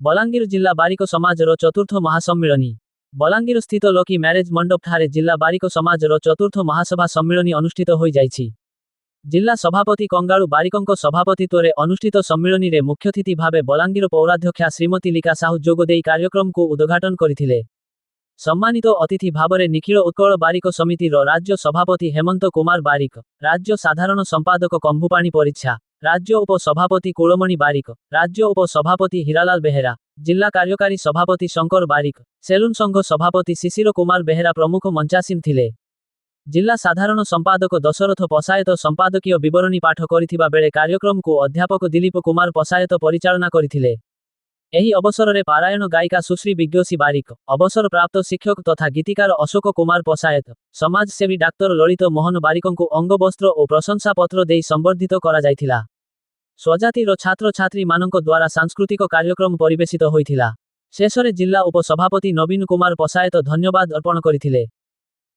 ବଲାଙ୍ଗୀର ଜିଲ୍ଲା ବାରିକ ସମାଜର ଚତୁର୍ଥ ମହାସମ୍ମିଳନୀ। ବଲାଙ୍ଗୀର ସ୍ଥିତ ଲକି ମ୍ୟାରେଜ ମଣ୍ଡପଠାରେ ଜିଲ୍ଲା ବାରିକ ସମାଜର ଚତୁର୍ଥ ମହାସଭା ସମ୍ମିଳନୀ ଅନୁଷ୍ଠିତ ହୋଇଯାଇଛି। ଜିଲ୍ଲା ସଭାପତି କଙ୍ଗାଳୁ ବାରିକଙ୍କ ସଭାପତିତ୍ୱରେ ଅନୁଷ୍ଠିତ ସମ୍ମିଳନୀରେ ମୁଖ୍ୟତିଥି ଭାବେ ବଲାଙ୍ଗୀର ପୌରାଧ୍ୟକ୍ଷା ଶ୍ରୀମତୀ ଲିକା ସାହୁ ଯୋଗ ଦେଇ କାର୍ଯ୍ୟକ୍ରମକୁ ଉଦ୍ଘାଟନ କରିଥିଲେ। ସମ୍ମାନିତ ଅତିଥି ଭାବରେ ନିଖିଳ ଉତ୍କଳ ବାରିକ ସମିତିର ରାଜ୍ୟ ସଭାପତି ହେମନ୍ତ କୁମାର ବାରିକ, ରାଜ୍ୟ ସାଧାରଣ ସମ୍ପାଦକ କମ୍ଭୁପାଣି ପରିଚ୍ଛା, ରାଜ୍ୟ ଉପ ସଭାପତି କୁଳମଣି ବାରିକ, ରାଜ୍ୟ ଉପ ସଭାପତି ହୀରାଲାଲ ବେହେରା, ଜିଲ୍ଲା କାର୍ଯ୍ୟକାରୀ ସଭାପତି ଶଙ୍କର ବାରିକ, ସେଲୁନ ସଂଘ ସଭାପତି ଶିଶିର କୁମାର ବେହେରା ପ୍ରମୁଖ ମଞ୍ଚାସୀନ ଥିଲେ। ଜିଲ୍ଲା ସାଧାରଣ ସମ୍ପାଦକ ଦଶରଥ ପଶାୟତ ସମ୍ପାଦକୀୟ ବିବରଣୀ ପାଠ କରିଥିବା ବେଳେ କାର୍ଯ୍ୟକ୍ରମକୁ ଅଧ୍ୟାପକ ଦିଲ୍ଲୀପ କୁମାର ପଶାୟତ ପରିଚାଳନା କରିଥିଲେ। ଏହି ଅବସରରେ ପାରାୟଣ ଗାୟିକା ସୁଶ୍ରୀ ବିଜ୍ଞୋଷୀ ବାରିକ, ଅବସରପ୍ରାପ୍ତ ଶିକ୍ଷକ ତଥା ଗୀତିକାର ଅଶୋକ କୁମାର ପଶାୟତ, ସମାଜସେବୀ ଡାକ୍ତର ଲଳିତ ମୋହନ ବାରିକଙ୍କୁ ଅଙ୍ଗବସ୍ତ୍ର ଓ ପ୍ରଶଂସାପତ୍ର ଦେଇ ସମ୍ବର୍ଦ୍ଧିତ କରାଯାଇଥିଲା। ସ୍ୱଜାତିର ଛାତ୍ରଛାତ୍ରୀମାନଙ୍କ ଦ୍ୱାରା ସାଂସ୍କୃତିକ କାର୍ଯ୍ୟକ୍ରମ ପରିବେଷିତ ହୋଇଥିଲା। ଶେଷରେ ଜିଲ୍ଲା ଉପସଭାପତି ନବୀନ କୁମାର ପଶାୟତ ଧନ୍ୟବାଦ ଅର୍ପଣ କରିଥିଲେ।